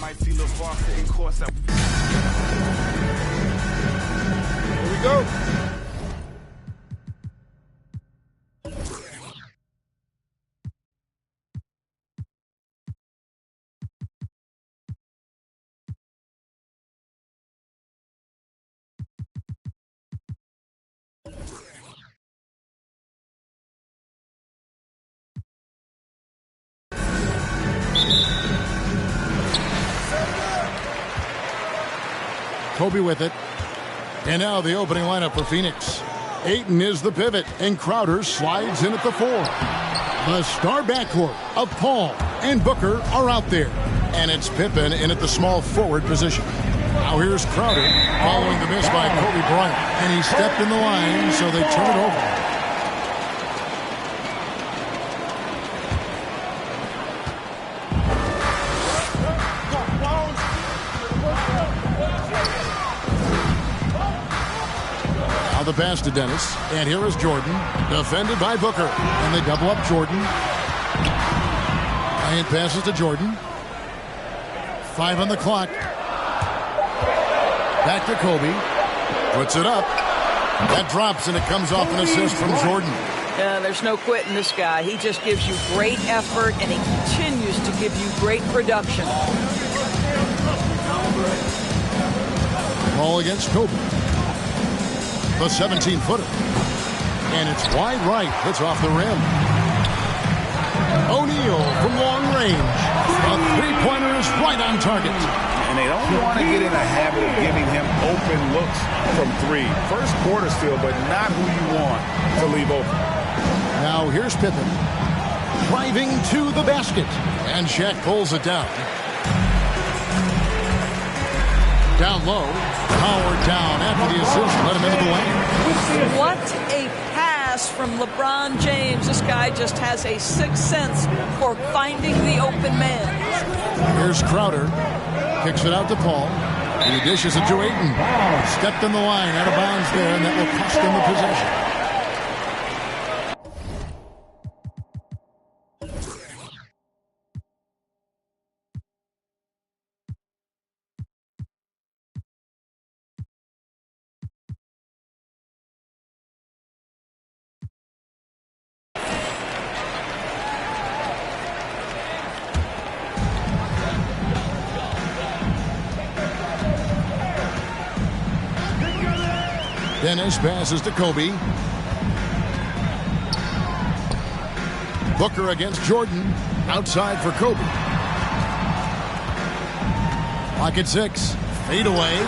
might see LeVar sitting course at. Here we go. Kobe with it. And now the opening lineup for Phoenix. Ayton is the pivot, and Crowder slides in at the 4. The star backcourt of Paul and Booker are out there. And it's Pippen in at the small forward position. Now here's Crowder following the miss by Kobe Bryant. And he stepped in the line, so they turn it over. The pass to Dennis, and here is Jordan, defended by Booker, and they double up Jordan. Bryant passes to Jordan. 5 on the clock. Back to Kobe. Puts it up. That drops, and it comes off an assist from Jordan. Yeah, there's no quitting this guy. He just gives you great effort, and he continues to give you great production. Ball against Kobe. The 17-footer. And it's wide right. It's off the rim. O'Neal from long range. A three-pointer is right on target. And they don't want to get in a habit of giving him open looks from 3. First quarter still, but not who you want to leave open. Now here's Pippen. Driving to the basket. And Shaq pulls it down. Down low. Howard down after the assist. Let him into the lane. What a pass from LeBron James. This guy just has a sixth sense for finding the open man. Here's Crowder. Kicks it out to Paul. He dishes it to Ayton. Stepped in the line, out of bounds there, and that will cost him the possession. Dennis passes to Kobe. Booker against Jordan. Outside for Kobe. Clock at 6. Fade away.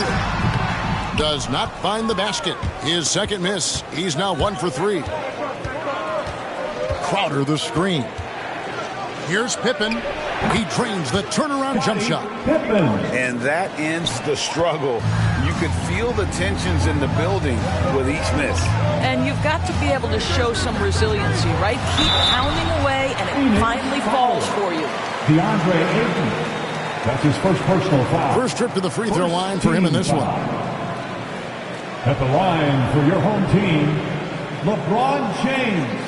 Does not find the basket. His second miss. He's now 1 for 3. Crowder the screen. Here's Pippen. He drains the turnaround jump shot. And that ends the struggle. You could feel the tensions in the building with each miss. And you've got to be able to show some resiliency, right? Keep pounding away, and it finally falls for you. DeAndre Ayton. That's his first personal foul. First trip to the free throw line for him in this one. At the line for your home team, LeBron James.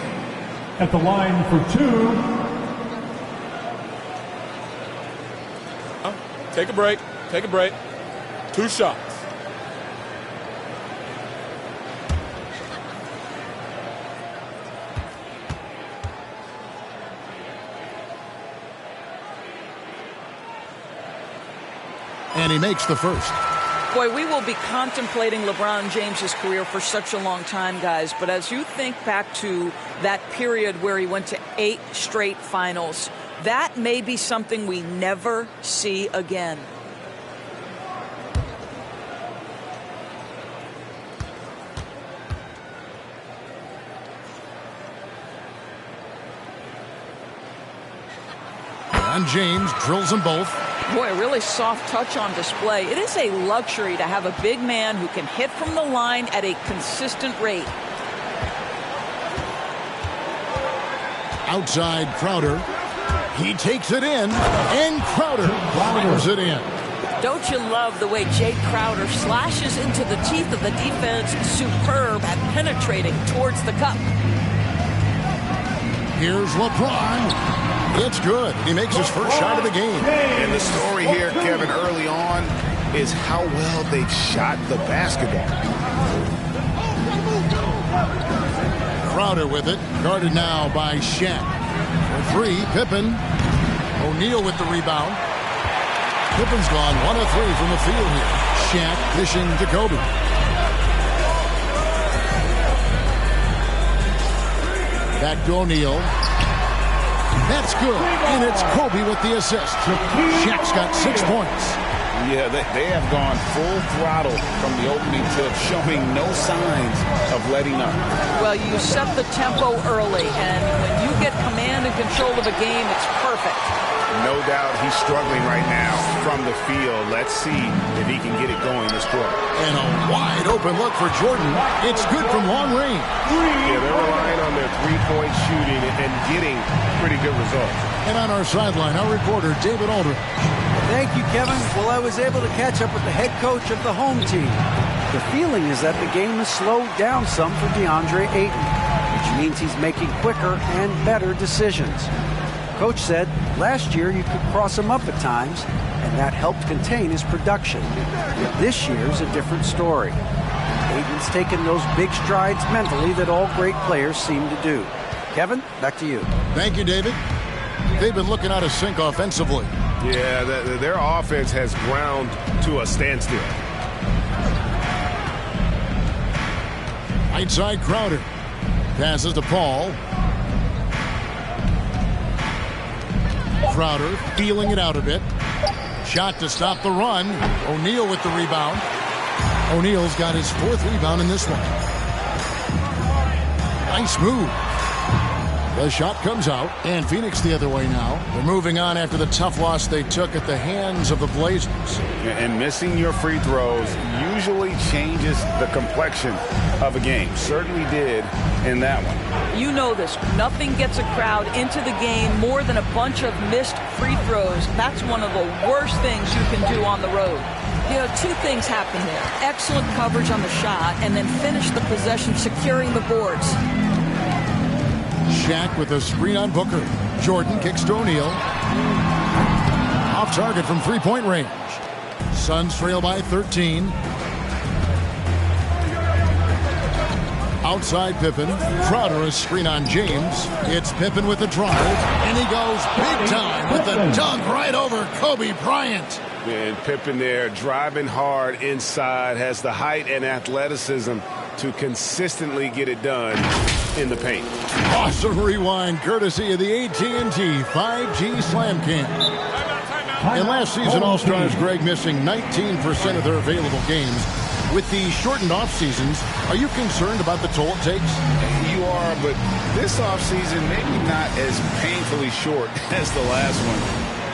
At the line for 2. Take a break. Take a break. 2 shots. And he makes the first. Boy, we will be contemplating LeBron James's career for such a long time, guys. But as you think back to that period where he went to 8 straight finals, that may be something we never see again. And James drills them both. Boy, a really soft touch on display. It is a luxury to have a big man who can hit from the line at a consistent rate. Outside Crowder. He takes it in, and Crowder fires it in. Don't you love the way Jay Crowder slashes into the teeth of the defense? Superb at penetrating towards the cup. Here's LeBron. It's good. He makes his first shot of the game. And the story here, Kevin, early on is how well they shot the basketball. Crowder with it. Guarded now by Shaq. For three, Pippen. O'Neal with the rebound. Pippen's gone 1 of 3 from the field here. Shaq dishing to Kobe. Back to O'Neal. That's good. And it's Kobe with the assist. Shaq's got 6 points. Yeah, they have gone full throttle from the opening tip, showing no signs of letting up. Well, you set the tempo early, and when you get command and control of a game, it's perfect. No doubt he's struggling right now from the field. Let's see if he can get it going this quarter. And a wide open look for Jordan. It's good from long range. Yeah, they're relying on their three-point shooting and getting pretty good results. And on our sideline, our reporter, David Aldridge. Thank you, Kevin. Well, I was able to catch up with the head coach of the home team. The feeling is that the game has slowed down some for DeAndre Ayton, which means he's making quicker and better decisions. Coach said last year you could cross him up at times, and that helped contain his production. This year's a different story. Ayton's taken those big strides mentally that all great players seem to do. Kevin, back to you. Thank you, David. They've been looking out of sync offensively. Yeah, their offense has ground to a standstill. Right side, Crowder. Passes to Paul. Crowder feeling it out a bit. Shot to stop the run. O'Neal with the rebound. O'Neal's got his 4th rebound in this one. Nice move. The shot comes out, and Phoenix the other way now. They're moving on after the tough loss they took at the hands of the Blazers. And missing your free throws usually changes the complexion of a game. Certainly did in that one. You know this. Nothing gets a crowd into the game more than a bunch of missed free throws. That's one of the worst things you can do on the road. You know, 2 things happen there. Excellent coverage on the shot, and then finish the possession securing the boards. Shaq with a screen on Booker. Jordan kicks to O'Neal. Off target from 3-point range. Suns trail by 13. Outside Pippen. Crowder a screen on James. It's Pippen with the drive. And he goes big time with the dunk right over Kobe Bryant. And Pippen there driving hard inside, has the height and athleticism to consistently get it done in the paint. Awesome rewind courtesy of the AT&T 5G Slam Cam. And last season, All-Stars Greg missing 19% of their available games. With the shortened off seasons, are you concerned about the toll it takes? You are, but this offseason maybe not as painfully short as the last one.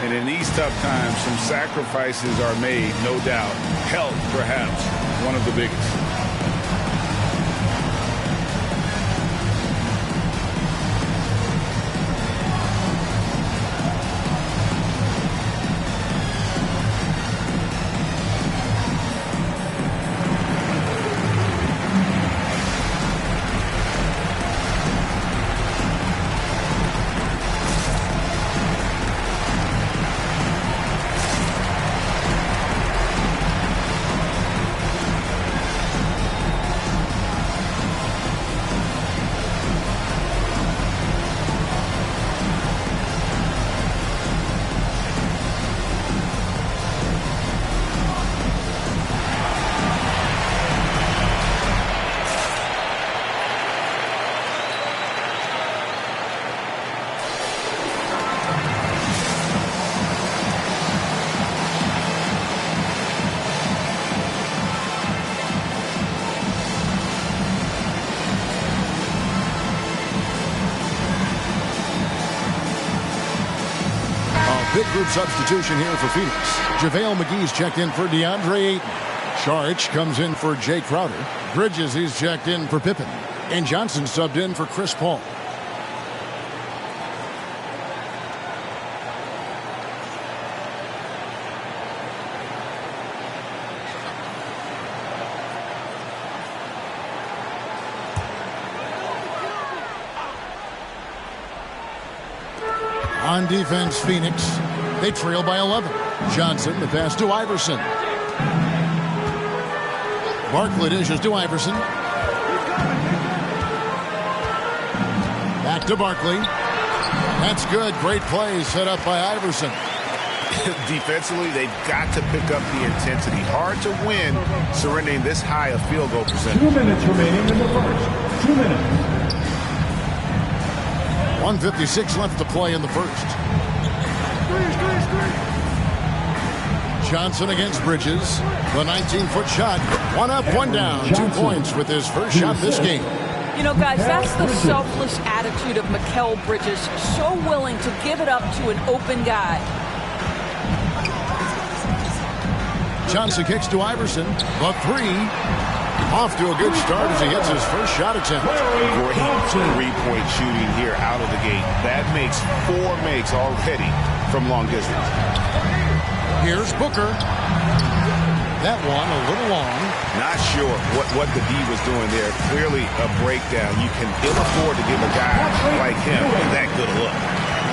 And in these tough times, some sacrifices are made, no doubt. Health, perhaps, one of the biggest. Big group substitution here for Phoenix. JaVale McGee's checked in for DeAndre Ayton. Saric comes in for Jay Crowder. Bridges, he's checked in for Pippen. And Johnson subbed in for Chris Paul. On defense, Phoenix. They trail by 11. Johnson, the pass to Iverson. Barkley dishes to Iverson. Back to Barkley. That's good. Great play set up by Iverson. Defensively, they've got to pick up the intensity. Hard to win surrendering this high a field goal percentage. 2 minutes remaining in the first. 2 minutes. 1:56 left to play in the first. Johnson against Bridges. The 19-foot shot. One up, one down. 2 points with his first shot this game. You know, guys, that's the selfless attitude of Mikal Bridges. So willing to give it up to an open guy. Johnson kicks to Iverson. The 3. Off to a good start as he hits his first shot attempt. Great three-point shooting here out of the gate. That makes 4 makes already from long distance. Here's Booker. That one a little long. Not sure what the D was doing there. Clearly a breakdown. You can ill afford to give a guy like him that good a look.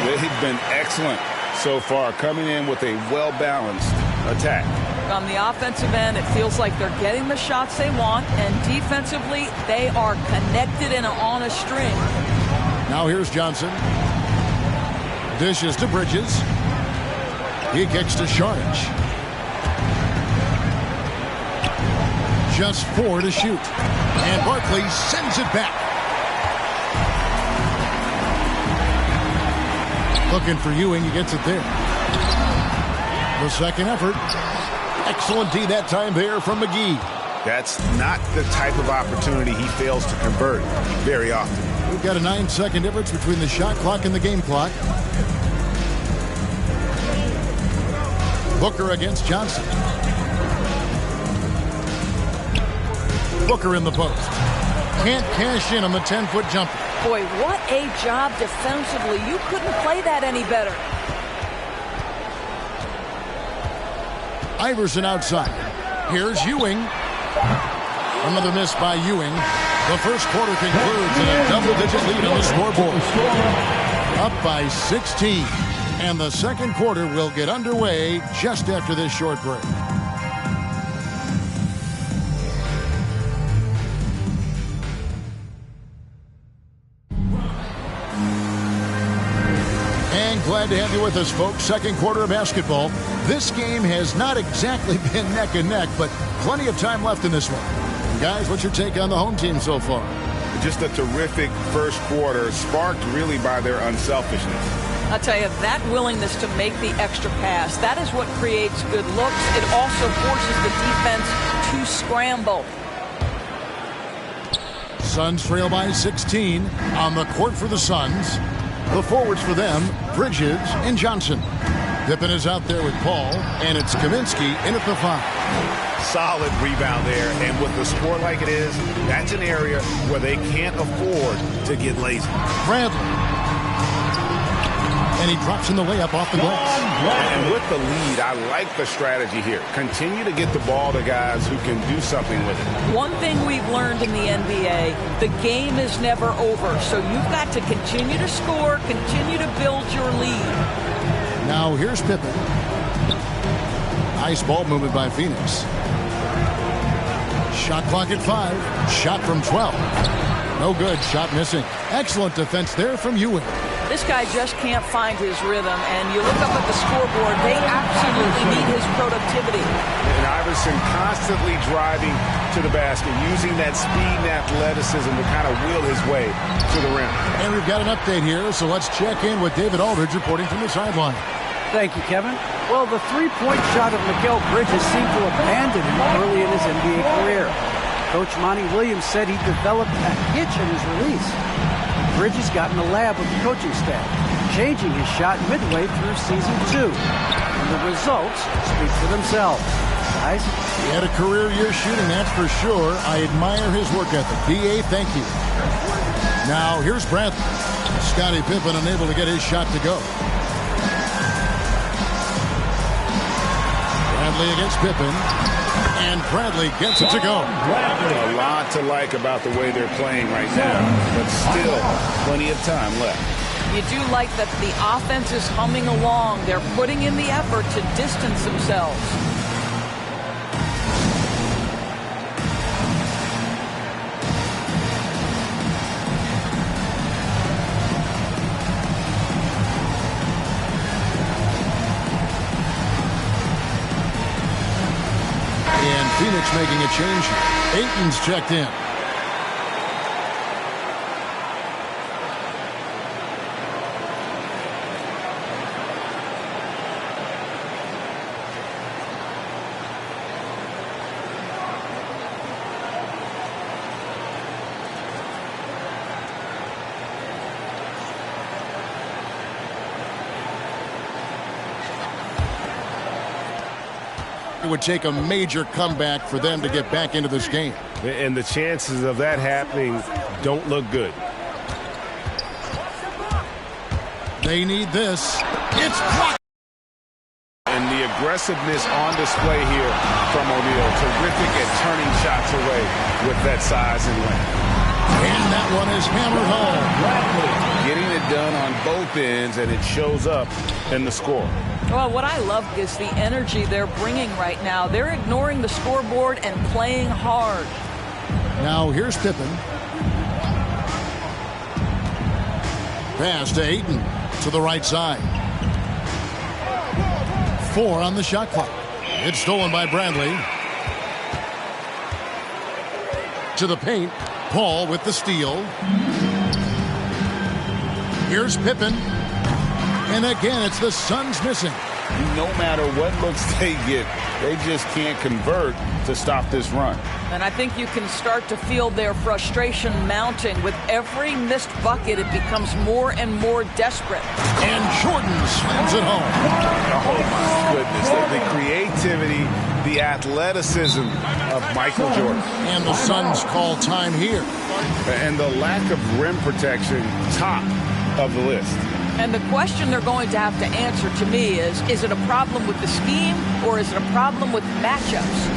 They've been excellent so far, coming in with a well-balanced attack. On the offensive end, it feels like they're getting the shots they want, and defensively, they are connected and on a string. Now here's Johnson. Dishes to Bridges. He kicks to Saric. Just 4 to shoot. And Barkley sends it back. Looking for Ewing. He gets it there. The second effort. Excellent D that time there from McGee. That's not the type of opportunity he fails to convert very often. We've got a 9-second difference between the shot clock and the game clock. Booker against Johnson. Booker in the post. Can't cash in on the 10-foot jumper. Boy, what a job defensively. You couldn't play that any better. Iverson outside. Here's Ewing. Another miss by Ewing. The first quarter concludes in a double-digit lead on the scoreboard. Up by 16. And the second quarter will get underway just after this short break. Glad to have you with us, folks. Second quarter of basketball. This game has not exactly been neck and neck, but plenty of time left in this one. Guys, what's your take on the home team so far? Just a terrific first quarter, sparked really by their unselfishness. I'll tell you, that willingness to make the extra pass, that is what creates good looks. It also forces the defense to scramble. Suns trail by 16 on the court for the Suns. The forwards for them, Bridges and Johnson. Pippen is out there with Paul, and it's Kaminsky in at the 5. Solid rebound there, and with the score like it is, that's an area where they can't afford to get lazy. Bradley. And he drops in the layup off the glass. And with the lead, I like the strategy here. Continue to get the ball to guys who can do something with it. One thing we've learned in the NBA, the game is never over. So you've got to continue to score, continue to build your lead. Now here's Pippen. Nice ball movement by Phoenix. Shot clock at 5. Shot from 12. No good. Shot missing. Excellent defense there from Ewing. This guy just can't find his rhythm, and you look up at the scoreboard, they absolutely need his productivity. And Iverson constantly driving to the basket, using that speed and athleticism to kind of wheel his way to the rim. And we've got an update here, so let's check in with David Aldridge reporting from the sideline. Thank you, Kevin. Well, the three-point shot of Mikal Bridges seemed to abandon him early in his NBA career. Coach Monty Williams said he developed a hitch in his release. Bridges got in the lab with the coaching staff, changing his shot midway through season 2. And the results speak for themselves. Guys? He had a career year shooting, that's for sure. I admire his work ethic. B.A., thank you. Now, here's Bradley. Scottie Pippen unable to get his shot to go. Bradley against Pippen. And Bradley gets it to go. A lot to like about the way they're playing right now, but still plenty of time left. You do like that the offense is humming along. They're putting in the effort to distance themselves. And Phoenix making a change. Ayton's checked in. It would take a major comeback for them to get back into this game. And the chances of that happening don't look good. They need this. It's blocked. And the aggressiveness on display here from O'Neal. Terrific at turning shots away with that size and length. And that one is hammered home. Getting it done on both ends, and it shows up in the score. Well, what I love is the energy they're bringing right now. They're ignoring the scoreboard and playing hard. Now here's Pippen. Pass to Ayton to the right side. 4 on the shot clock. It's stolen by Bradley. To the paint. Paul with the steal. Here's Pippen. And again, it's the Suns missing. No matter what looks they get, they just can't convert to stop this run. And I think you can start to feel their frustration mounting. With every missed bucket, it becomes more and more desperate. And Jordan slams it home. Oh, my goodness. The creativity, the athleticism of Michael Jordan. And the Suns call time here. And the lack of rim protection, top of the list. And the question they're going to have to answer to me is it a problem with the scheme or is it a problem with matchups?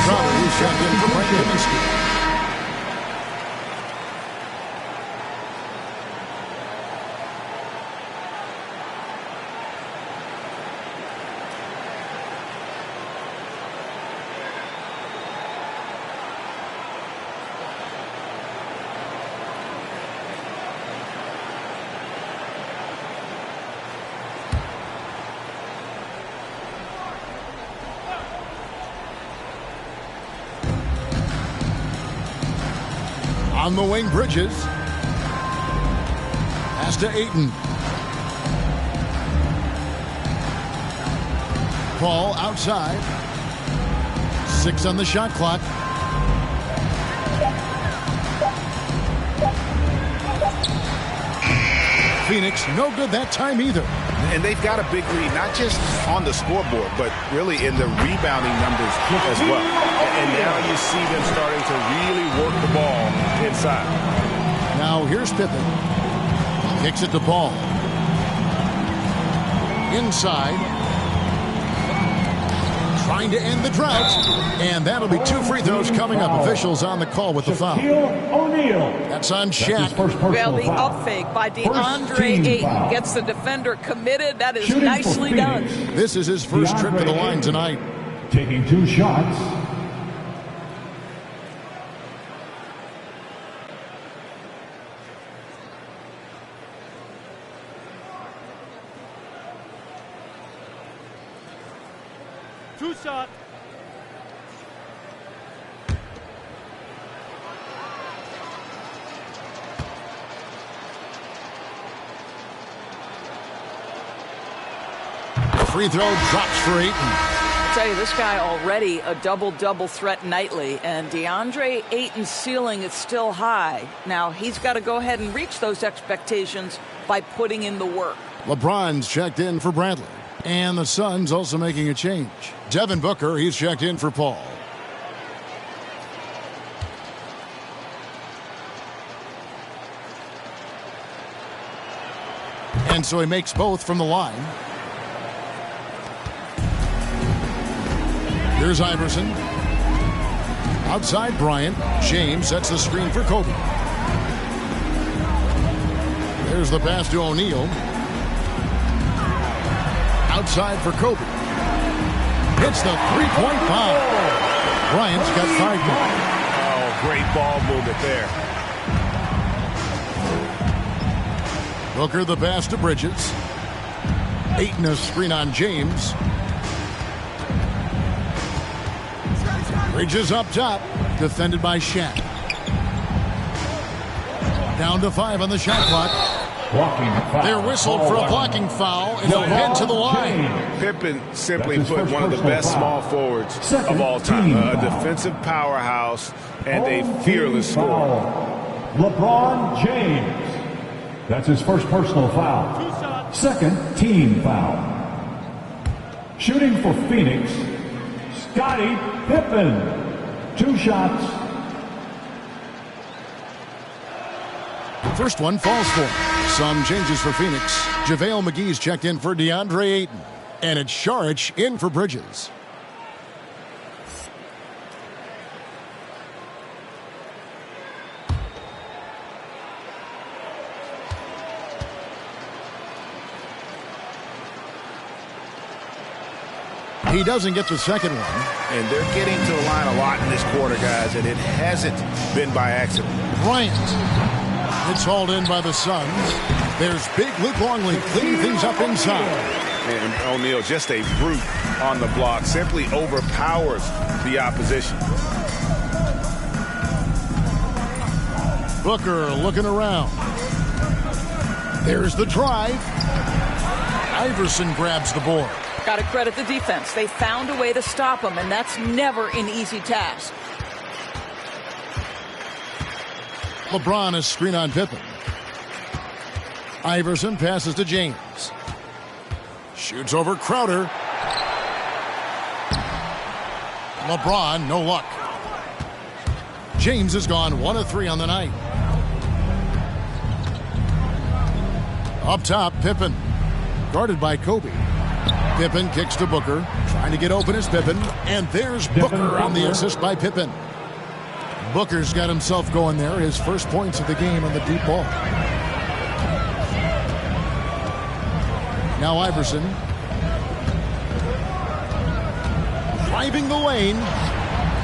Crowder, who's checked in for Frank Kaminsky. On the wing, Bridges. Pass to Ayton. Paul outside. 6 on the shot clock. Phoenix, no good that time either. And they've got a big lead, not just on the scoreboard, but really in the rebounding numbers as well. And now you see them starting to really work the ball inside. Now here's Pippen. Kicks it to Paul. Inside. Trying to end the drought. And that'll be 2 free throws coming up. Officials on the call with the foul. O'Neal. That's on Shaq. Well, the up fake by DeAndre Ayton gets the defender committed. That is nicely done. This is his first trip to the line tonight. Taking 2 shots. Shot. Free throw drops for Ayton. I'll tell you, this guy already a double-double threat nightly, and DeAndre Ayton's ceiling is still high. Now, he's got to go ahead and reach those expectations by putting in the work. LeBron's checked in for Bradley. And the Suns also making a change. Devin Booker, he's checked in for Paul. And so he makes both from the line. Here's Iverson. Outside Bryant. James sets the screen for Kobe. There's the pass to O'Neal. Outside for Kobe. Hits the three-point foul. Bryant's got 5 more. Oh, great ball movement there. Booker the pass to Bridges. Ayton a screen on James. Bridges up top. Defended by Shaq. Down to 5 on the shot clock. They're whistled for a blocking foul, and they'll head to the line. Pippen simply put one of the best small forwards of all time. A defensive powerhouse and a fearless scorer. LeBron James. That's his first personal foul. Second team foul. Shooting for Phoenix, Scottie Pippen. 2 shots. First one falls for him. Some changes for Phoenix. JaVale McGee's checked in for DeAndre Ayton. And it's Saric in for Bridges. He doesn't get the second one. And they're getting to the line a lot in this quarter, guys, and it hasn't been by accident. Bryant. It's hauled in by the Suns. There's big Luke Longley cleaning things up inside. And O'Neal, just a brute on the block, simply overpowers the opposition. Booker looking around. There's the drive. Iverson grabs the board. Got to credit the defense. They found a way to stop him, and that's never an easy task. LeBron is screen on Pippen. Iverson passes to James. Shoots over Crowder. LeBron, no luck. James has gone 1 of 3 on the night. Up top, Pippen. Guarded by Kobe. Pippen kicks to Booker. Trying to get open is Pippen. And there's Booker on the assist by Pippen. Booker's got himself going there. His first points of the game on the deep ball. Now Iverson. Driving the lane.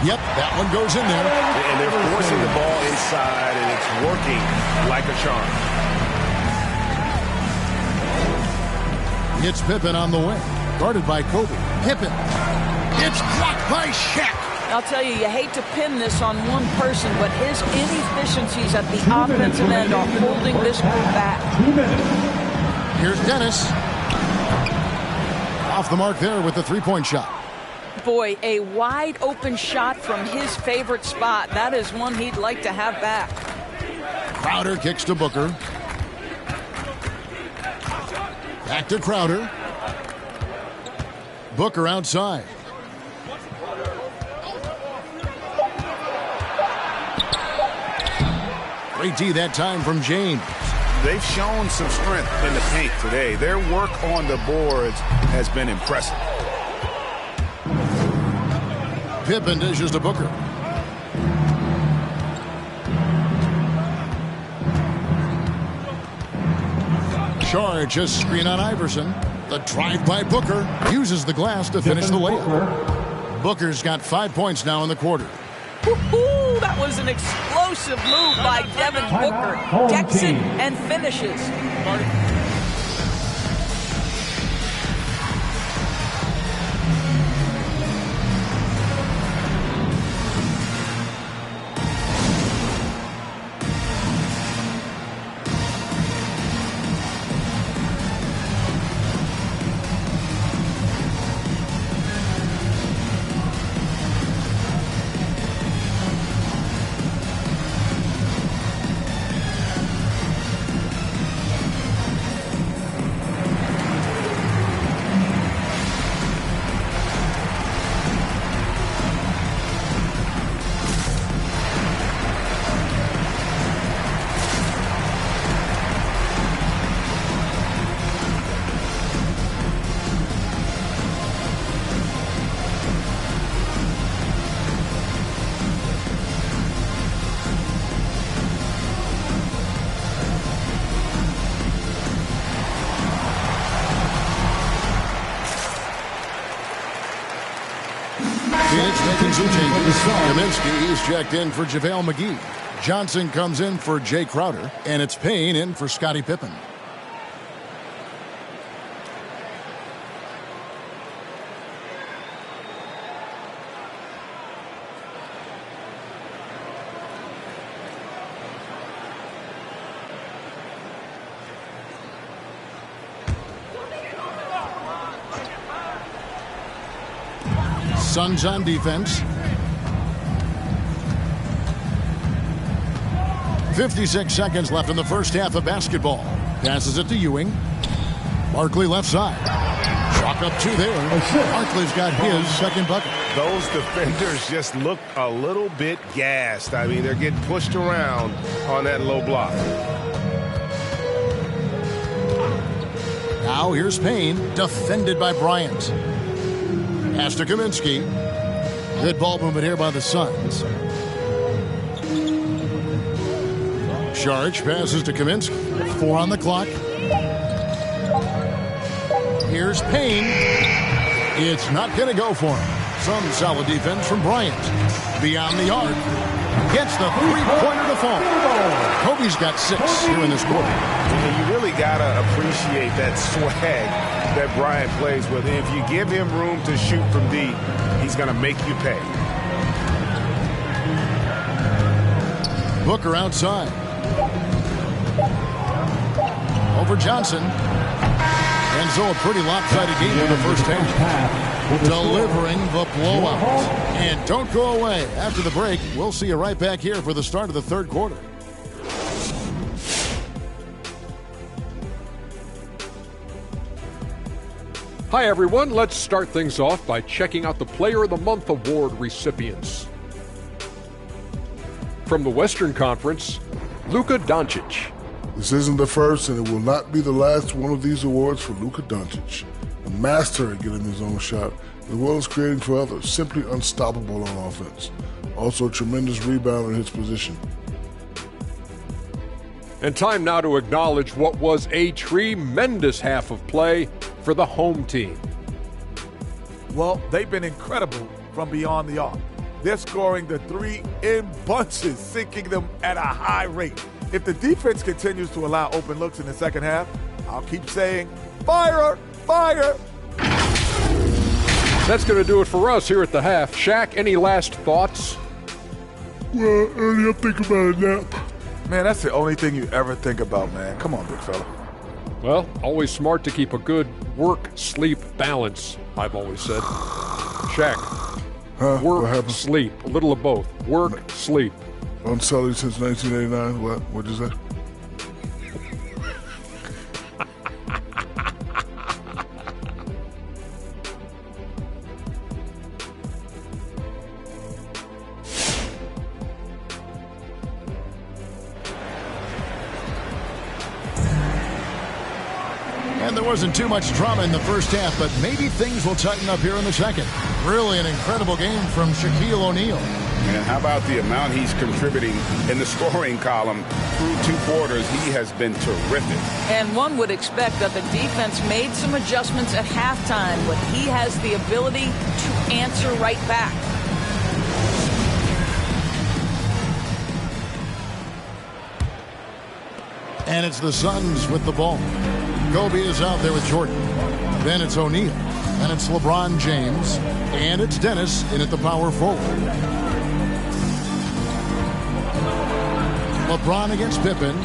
Yep, that one goes in there. And they're forcing the ball inside, and it's working like a charm. It's Pippen on the wing. Guarded by Kobe. Pippen. It's blocked by Shaq. I'll tell you, you hate to pin this on one person, but his inefficiencies at the offensive end are holding this group back. 2 minutes. Here's Dennis. Off the mark there with the three-point shot. Boy, a wide open shot from his favorite spot. That is one he'd like to have back. Crowder kicks to Booker. Back to Crowder. Booker outside. Great D that time from James. They've shown some strength in the paint today. Their work on the boards has been impressive. Pippen dishes to Booker. Charge a screen on Iverson. The drive by Booker uses the glass to finish the layup. Booker's got 5 points now in the quarter. Woo-hoo, that was an explosive move by Devin Booker. Decks it and finishes. some changes. Kaminsky is checked in for JaVale McGee. Johnson comes in for Jay Crowder. And it's Payne in for Scottie Pippen. Suns on defense. 56 seconds left in the first half of basketball. Passes it to Ewing. Barkley left side. Chalk up two there. Barkley's got his second bucket. Those defenders just look a little bit gassed. I mean, they're getting pushed around on that low block. Now here's Payne, defended by Bryant. Pass to Kaminsky. Good ball movement here by the Suns. Saric passes to Kaminsky. 4 on the clock. Here's Payne. It's not going to go for him. Some solid defense from Bryant. Beyond the arc. Gets the three-pointer to fall. Kobe's got 6 here in this quarter. And you really got to appreciate that swag that Bryant plays with. If you give him room to shoot from deep, he's going to make you pay. Booker outside. Over Johnson. And so a pretty lopsided game in the first half. Delivering the blowout. And don't go away. After the break, we'll see you right back here for the start of the third quarter. Hi, everyone. Let's start things off by checking out the Player of the Month award recipients. From the Western Conference, Luka Doncic. This isn't the first, and it will not be the last one of these awards for Luka Doncic. A master at getting his own shot, as well as creating for others. Simply unstoppable on offense. Also a tremendous rebounder in his position. And time now to acknowledge what was a tremendous half of play for the home team. Well, they've been incredible from beyond the arc. They're scoring the three in bunches, sinking them at a high rate. If the defense continues to allow open looks in the second half, I'll keep saying, fire, fire. That's going to do it for us here at the half. Shaq, any last thoughts? Well, early I'm thinking about a nap. Man, that's the only thing you ever think about, man. Come on, big fella. Well, always smart to keep a good work-sleep balance, I've always said. Shaq, work, sleep, a little of both. Work, sleep. Unsullied since 1989. What'd you say? And there wasn't too much drama in the first half, but maybe things will tighten up here in the second. Really an incredible game from Shaquille O'Neal. And how about the amount he's contributing in the scoring column through 2 quarters? He has been terrific. And one would expect that the defense made some adjustments at halftime, but he has the ability to answer right back. And it's the Suns with the ball. Kobe is out there with Jordan. Then it's O'Neal. Then it's LeBron James. And it's Dennis in at the power forward. LeBron against Pippen.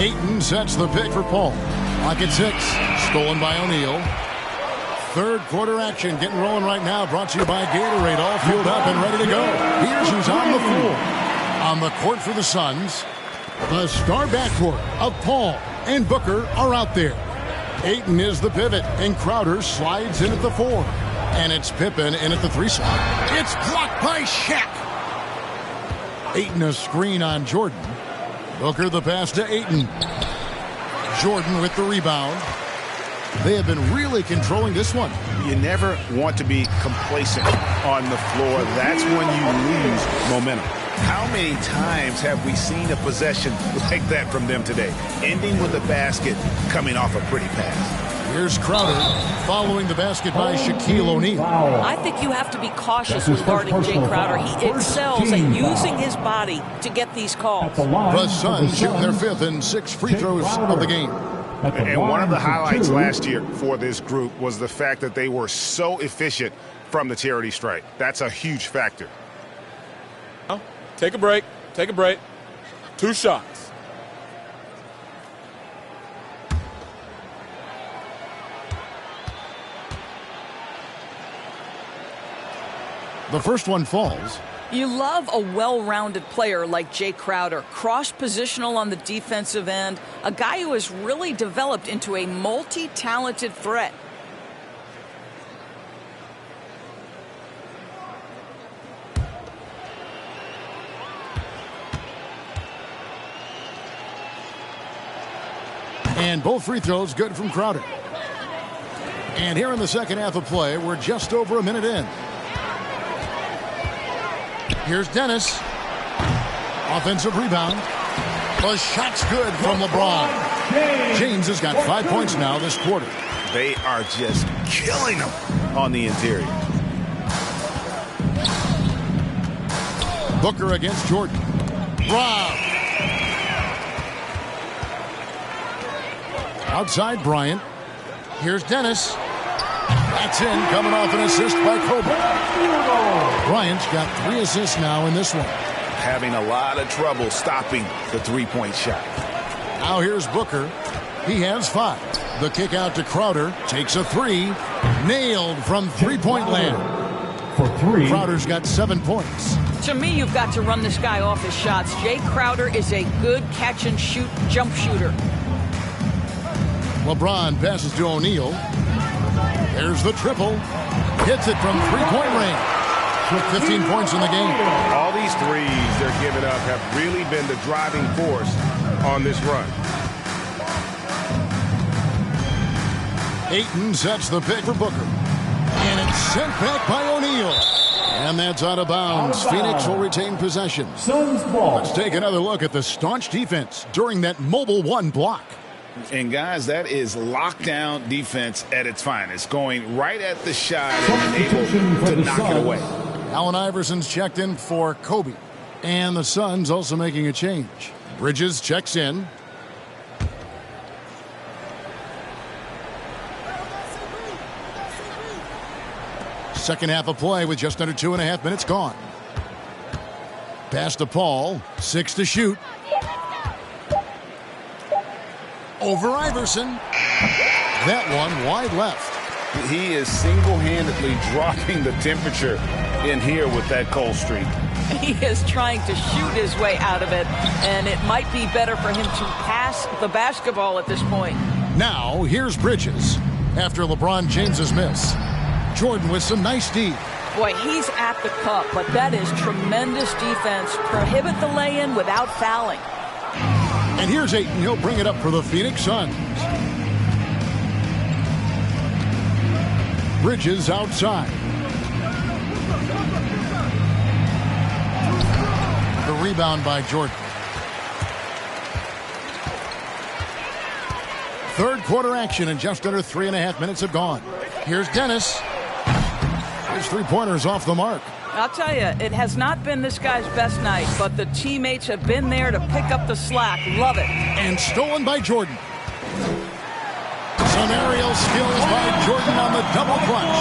Ayton sets the pick for Paul. Clock at 6. Stolen by O'Neal. Third quarter action getting rolling right now. Brought to you by Gatorade. All fueled up and ready to go. Here's who's on the floor. On the court for the Suns, the star backcourt of Paul and Booker are out there. Ayton is the pivot, and Crowder slides in at the 4. And it's Pippen in at the 3 spot. It's blocked by Shaq. Ayton a screen on Jordan. Booker the pass to Ayton. Jordan with the rebound. They have been really controlling this one. You never want to be complacent on the floor. That's when you lose momentum. How many times have we seen a possession like that from them today? Ending with a basket, coming off a pretty pass. Here's Crowder following the basket by Shaquille O'Neal. I think you have to be cautious with guarding Jae Crowder. He excels at using his body to get these calls. The Suns shoot their 5th and 6th free throws of the game. And one of the highlights last year for this group was the fact that they were so efficient from the charity stripe. That's a huge factor. Take a break. Take a break. 2 shots. The first one falls. You love a well-rounded player like Jae Crowder, cross-positional on the defensive end, a guy who has really developed into a multi-talented threat. And both free throws good from Crowder. And here in the second half of play, we're just over a minute in. Here's Dennis. Offensive rebound. The shot's good from LeBron. James has got 5 points now this quarter. They are just killing them on the interior. Booker against Jordan. Rob. Outside Bryant. Here's Dennis. That's in, coming off an assist by Kobe. Bryant's got 3 assists now in this one. Having a lot of trouble stopping the three-point shot. Now here's Booker. He has 5. The kick out to Crowder. Takes a 3. Nailed from three-point land. For 3. Crowder's got 7 points. To me, you've got to run this guy off his shots. Jae Crowder is a good catch-and-shoot jump shooter. LeBron passes to O'Neal. There's the triple. Hits it from three-point range. 15 points in the game. All these threes they're giving up have really been the driving force on this run. Ayton sets the pick for Booker. And it's sent back by O'Neal. And that's out of bounds. Phoenix will retain possession. Suns ball. Let's take another look at the staunch defense during that mobile 1 block. And, guys, that is lockdown defense at its finest, going right at the shot and able to knock it away. Allen Iverson's checked in for Kobe. And the Suns also making a change. Bridges checks in. Second half of play with just under 2.5 minutes gone. Pass to Paul. 6 to shoot. Over Iverson. That one wide left. He is single-handedly dropping the temperature in here with that cold streak. He is trying to shoot his way out of it, and it might be better for him to pass the basketball at this point. Now, here's Bridges after LeBron James's miss. Jordan with some nice D. Boy, he's at the cup, but that is tremendous defense. Prohibit the lay-in without fouling. And here's Ayton. He'll bring it up for the Phoenix Suns. Bridges outside. The rebound by Jordan. Third quarter action and just under 3.5 minutes have gone. Here's Dennis. His three-pointers off the mark. I'll tell you, it has not been this guy's best night, but the teammates have been there to pick up the slack. Love it. And stolen by Jordan. Some aerial skills by Jordan on the double clutch.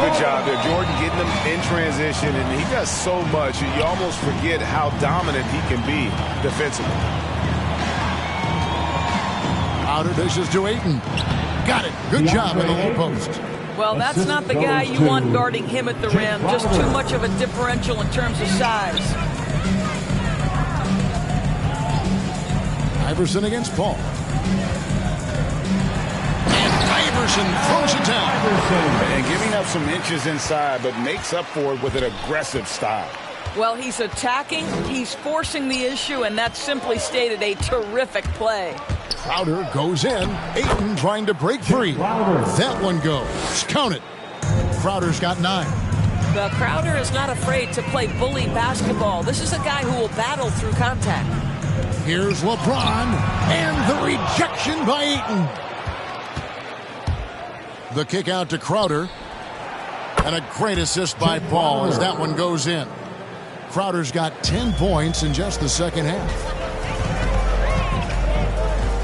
Good job there, Jordan, getting them in transition, and he does so much, you almost forget how dominant he can be defensively. Outer dishes to Ayton. Got it. Good job in the low post. Well, that's not the guy you want guarding him at the rim. Just too much of a differential in terms of size. Iverson against Paul. And Iverson throws it down. And giving up some inches inside, but makes up for it with an aggressive style. Well, he's attacking, he's forcing the issue, and that's simply stated a terrific play. Crowder goes in. Ayton trying to break free. That one goes. Count it. Crowder's got 9. The Crowder is not afraid to play bully basketball. This is a guy who will battle through contact. Here's LeBron. And the rejection by Ayton. The kick out to Crowder. And a great assist by Paul as that one goes in. Crowder's got 10 points in just the second half.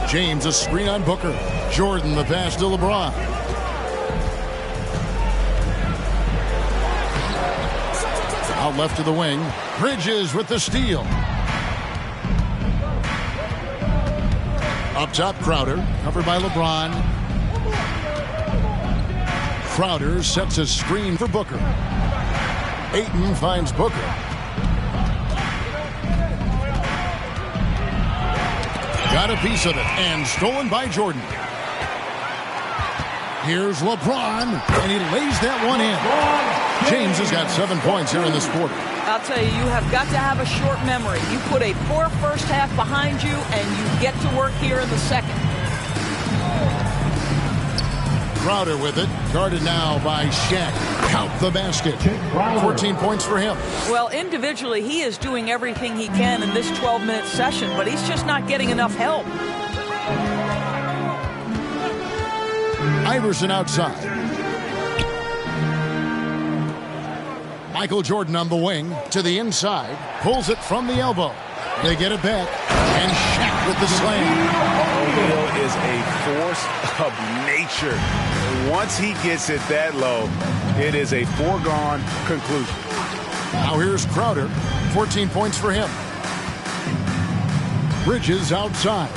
James, a screen on Booker. Jordan, the pass to LeBron. Out left to the wing. Bridges with the steal. Up top, Crowder. Covered by LeBron. Crowder sets a screen for Booker. Ayton finds Booker. Got a piece of it, and stolen by Jordan. Here's LeBron, and he lays that one in. James has got 7 points here in this quarter. I'll tell you, you have got to have a short memory. You put a poor first half behind you, and you get to work here in the second. Crowder with it, guarded now by Shaq. Count the basket. 14 points for him. Well, individually, he is doing everything he can in this 12-minute session, but he's just not getting enough help. Iverson outside. Michael Jordan on the wing to the inside. Pulls it from the elbow. They get it back. And Shaq with the slam. O'Neal is a force of nature. Once he gets it that low, it is a foregone conclusion. Now here's Crowder. 14 points for him. Bridges outside.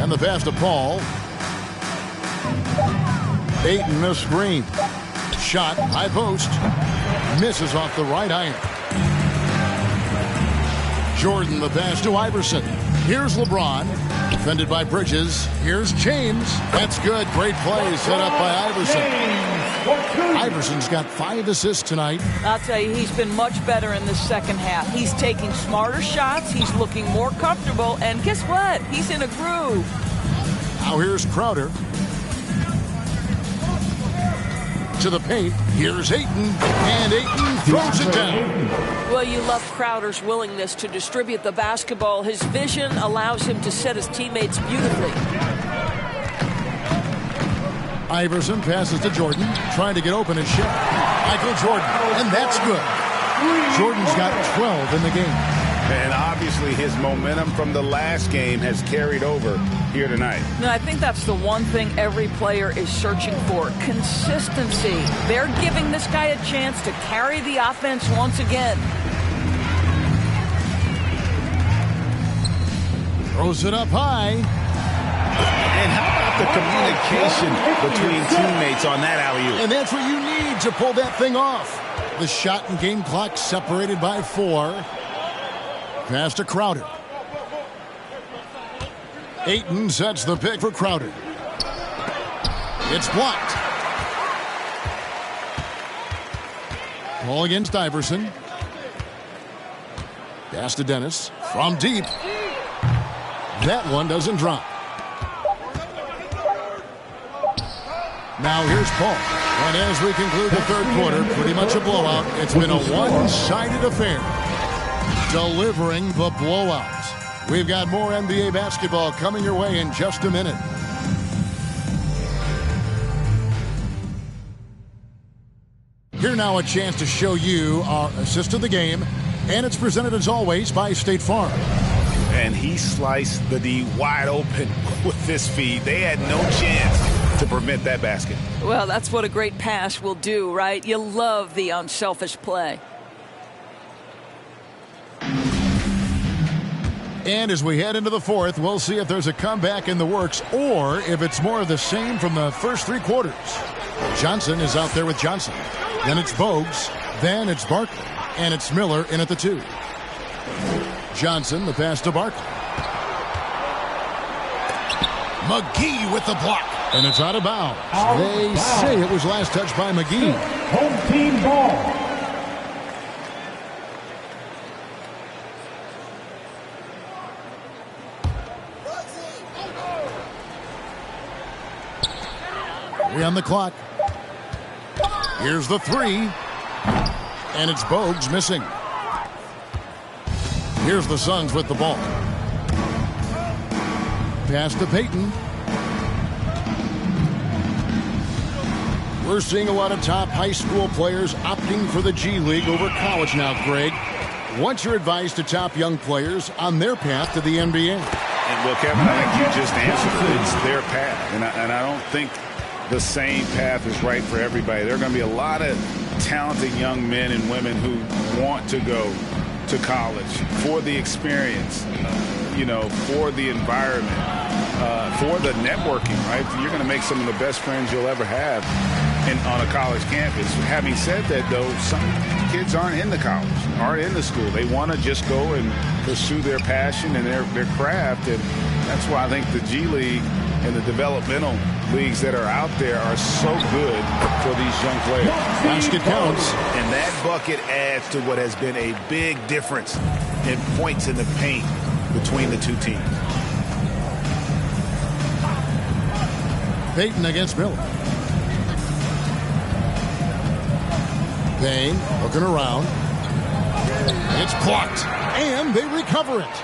And the pass to Paul. Ayton the screen. Shot, high post. Misses off the right iron. Jordan the pass to Iverson. Here's LeBron. Defended by Bridges. Here's James. That's good. Great play set up by Iverson. Iverson's got 5 assists tonight. I'll tell you, he's been much better in the second half. He's taking smarter shots. He's looking more comfortable. And guess what? He's in a groove. Now here's Crowder. To the paint. Here's Ayton. And Ayton throws it down. Well, you love Crowder's willingness to distribute the basketball. His vision allows him to set his teammates beautifully. Iverson passes to Jordan. Trying to get open and shot. Michael Jordan. And that's good. Jordan's got 12 in the game. And obviously his momentum from the last game has carried over here tonight. No, I think that's the one thing every player is searching for. Consistency. They're giving this guy a chance to carry the offense once again. Throws it up high. And how about the communication between teammates on that alley-oop? And that's what you need to pull that thing off. The shot and game clock separated by 4. Pass to Crowder. Ayton sets the pick for Crowder. It's blocked. Ball against Iverson. Pass to Dennis. From deep. That one doesn't drop. Now here's Paul. And as we conclude the third quarter, pretty much a blowout. It's been a one-sided affair. Delivering the blowout. We've got more NBA basketball coming your way in just a minute. Here now a chance to show you our assist of the game. And it's presented as always by State Farm. And he sliced the D wide open with this feed. They had no chance to prevent that basket. Well, that's what a great pass will do, right? You love the unselfish play. And as we head into the fourth, we'll see if there's a comeback in the works or if it's more of the same from the first 3 quarters. Johnson is out there with Johnson. Then it's Bogues. Then it's Barkley. And it's Miller in at the 2. Johnson, the pass to Barkley. McGee with the block. And it's out of bounds. They say it was last touched by McGee. Home team ball. On the clock. Here's the 3. And it's Bogues missing. Here's the Suns with the ball. pass to Payton. We're seeing a lot of top high school players opting for the G League over college now, Greg. What's your advice to top young players on their path to the NBA? And well, Kevin, I think you just answered it. It's their path. And I don't think the same path is right for everybody. There are going to be a lot of talented young men and women who want to go to college for the experience, for the environment, for the networking, right? You're going to make some of the best friends you'll ever have on a college campus. Having said that, though, some kids aren't in the college, aren't in the school. They want to just go and pursue their passion and their craft, and that's why I think the G League and the developmental leagues that are out there are so good for these young players. Basket counts. And that bucket adds to what has been a big difference in points in the paint between the two teams. Payton against Miller. Payne looking around. It's blocked, and they recover it.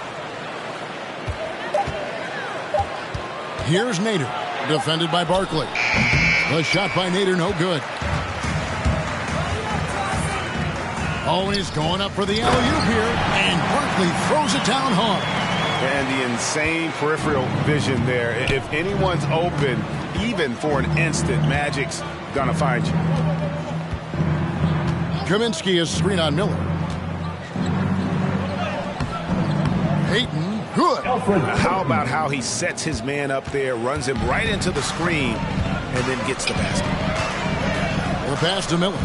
Here's Nader, defended by Barkley. The shot by Nader, no good. Oh, and he's going up for the alley-oop here, and Barkley throws it down hard. And the insane peripheral vision there. If anyone's open, even for an instant, Magic's gonna find you. Kaminsky is screen on Miller. Payton, good. How about how he sets his man up there, runs him right into the screen, and then gets the basket. The pass to Miller.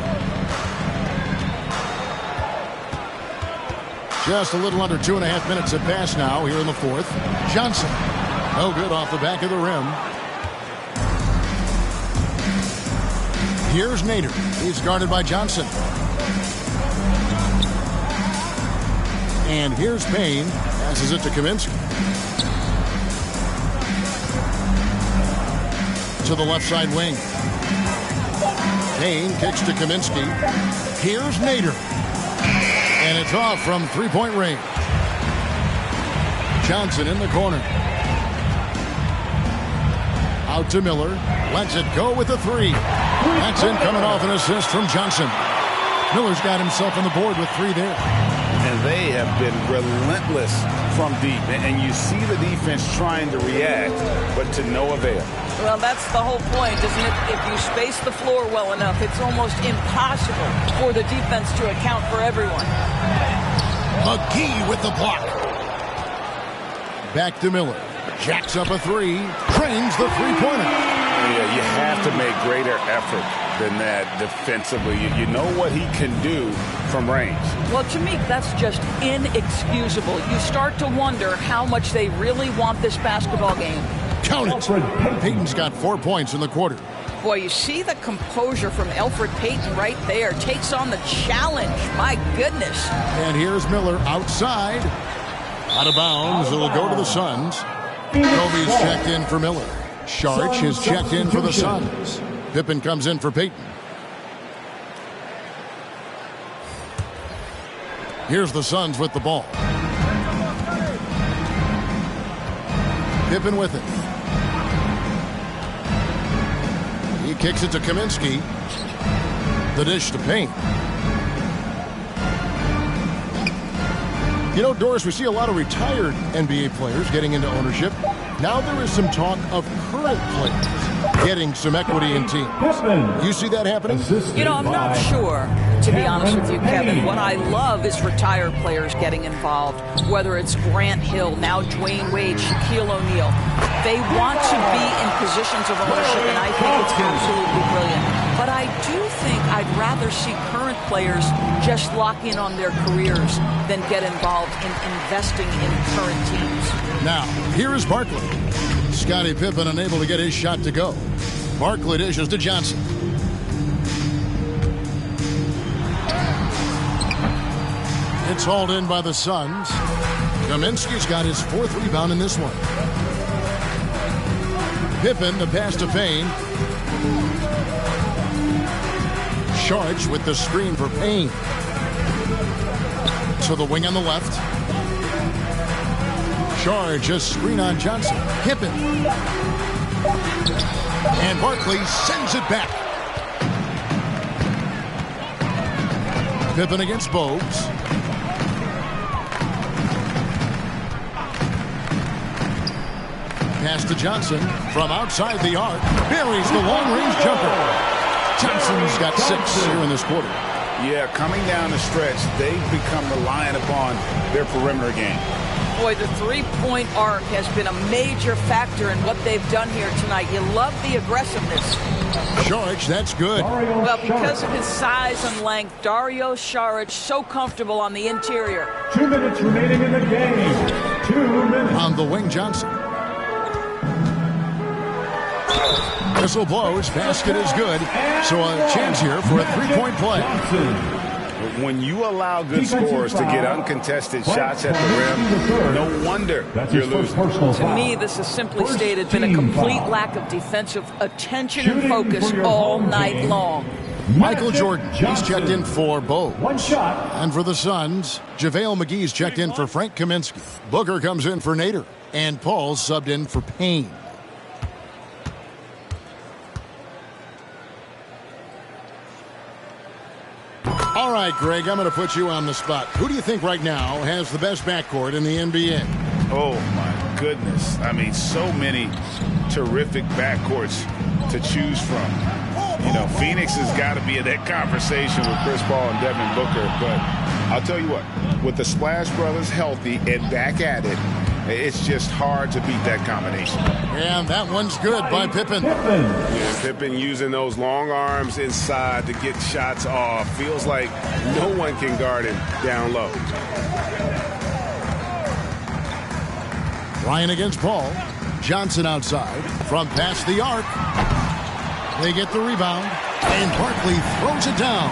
Just a little under 2.5 minutes have passed now here in the fourth. Johnson, no good off the back of the rim. Here's Nader. He's guarded by Johnson. And here's Payne. Passes it to Kaminsky. To the left side wing. Payne kicks to Kaminsky. Here's Nader. And it's off from three-point range. Johnson in the corner. Out to Miller. Lets it go with the three. That's in, coming off an assist from Johnson. Miller's got himself on the board with three there. And they have been relentless from deep. And you see the defense trying to react, but to no avail. Well, that's the whole point, isn't it? If you space the floor well enough, it's almost impossible for the defense to account for everyone. McGee with the block. Back to Miller. Jacks up a three. Trains the three-pointer. Yeah, you have to make greater effort than that defensively. You know what he can do from range. Well, to me, that's just inexcusable. You start to wonder how much they really want this basketball game. Count it. Payton's got 4 points in the quarter. Boy, you see the composure from Elfrid Payton right there. Takes on the challenge. My goodness. And here's Miller outside. Out of bounds. It'll go to the Suns. Kobe's checked in for Miller. Sharch is checked in for the Suns. Pippen comes in for Payton. Here's the Suns with the ball. Pippen with it. He kicks it to Kaminsky. The dish to Payne. You know, Doris, we see a lot of retired NBA players getting into ownership. Now there is some talk of current players getting some equity in teams. You see that happening? You know, I'm not sure, to be honest with you, Kevin. What I love is retired players getting involved, whether it's Grant Hill, now Dwayne Wade, Shaquille O'Neal. They want to be in positions of ownership, and I think it's absolutely brilliant. But I do think I'd rather see current players just lock in on their careers than get involved in investing in current teams. Now, here is Barkley. Scottie Pippen unable to get his shot to go. Barkley dishes to Johnson. It's hauled in by the Suns. Kaminsky's got his 4th rebound in this one. Pippen, the pass to Payne. Sharch with the screen for To the wing on the left. Charge a screen on Johnson. Pippen. And Barkley sends it back. Pippen against Bogues. Pass to Johnson from outside the arc. Buries the long-range jumper. Johnson's got 6 here in this quarter. Yeah, coming down the stretch, they've become reliant upon their perimeter game. Boy, the three-point arc has been a major factor in what they've done here tonight. You love the aggressiveness. Saric, that's good. Well, because of his size and length, Dario Saric so comfortable on the interior. 2 minutes remaining in the game. 2 minutes. On the wing, Johnson. Whistle blows. Basket is good. So a chance here for a three-point play. When you allow good scorers to get uncontested shots at the rim, no wonder you're losing. To me, this has simply stated been a complete lack of defensive attention and focus all night long. Michael Jordan, he's checked in for Bo. And for the Suns, JaVale McGee's checked in for Frank Kaminsky. Booker comes in for Nader. And Paul subbed in for Payne. All right, Greg, I'm going to put you on the spot. Who do you think right now has the best backcourt in the NBA? Oh, my goodness. I mean, so many terrific backcourts to choose from. You know, Phoenix has got to be in that conversation with Chris Paul and Devin Booker. But I'll tell you what, with the Splash Brothers healthy and back at it, it's just hard to beat that combination. And that one's good by Pippen. Yeah, Pippen using those long arms inside to get shots off. Feels like no one can guard him down low. Ryan against Paul. Johnson outside from past the arc. They get the rebound. And Barkley throws it down.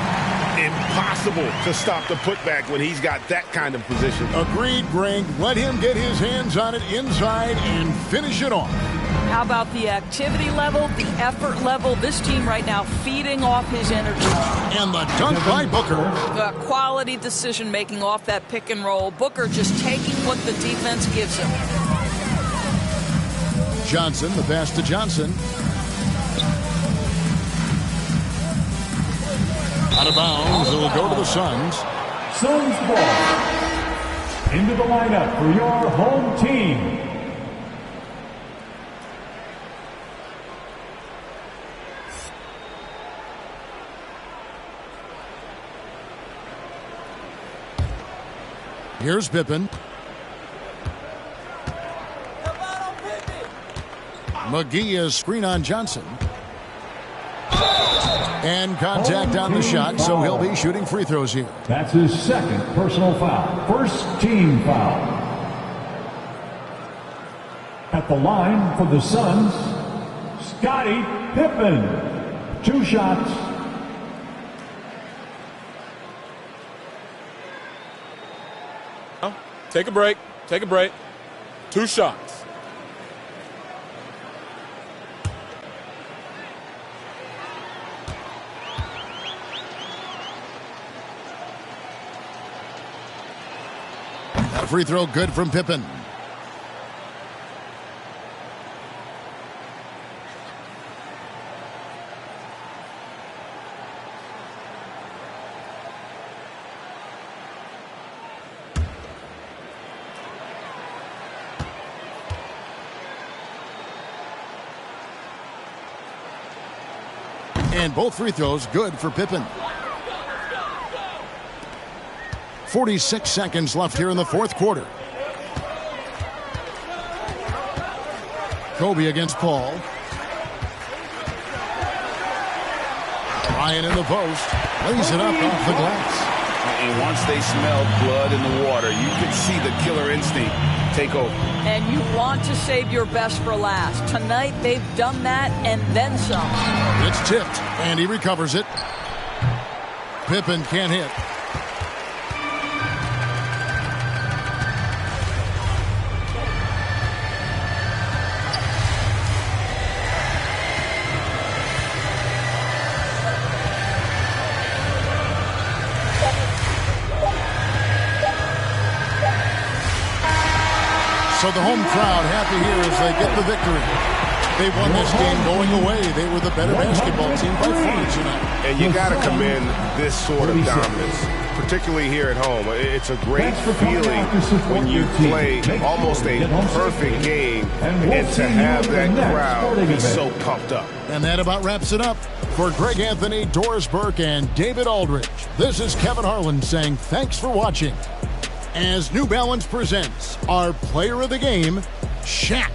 Impossible to stop the putback when he's got that kind of position. Agreed, Greg. Let him get his hands on it inside and finish it off. How about the activity level, the effort level? This team right now feeding off his energy. And the dunk by Booker. The quality decision-making off that pick and roll. Booker just taking what the defense gives him. Johnson, the pass to Johnson. Out of bounds, it'll go to the Suns. Suns ball. Into the lineup for your home team. Here's Pippen. McGee is screen on Johnson. And contact on the shot, so he'll be shooting free throws here. That's his second personal foul. First team foul. At the line for the Suns, Scottie Pippen. 2 shots. Take a break. Take a break. 2 shots. Free throw good from Pippen. And both free throws good for Pippen. 46 seconds left here in the fourth quarter. Kobe against Paul. Ryan in the post. Lays it up off the glass. And once they smelled blood in the water, you could see the killer instinct take over. And you want to save your best for last. Tonight, they've done that and then some. It's tipped, and he recovers it. Pippen can't hit. So the home crowd happy here as they get the victory. They won this game going away. They were the better basketball team by far tonight. And you got to commend this sort of dominance, particularly here at home. It's a great feeling when you play almost a perfect game and to have that crowd be so pumped up. And that about wraps it up. For Greg Anthony, Doris Burke, and David Aldridge, this is Kevin Harlan saying thanks for watching. As New Balance presents our player of the game, Shaq.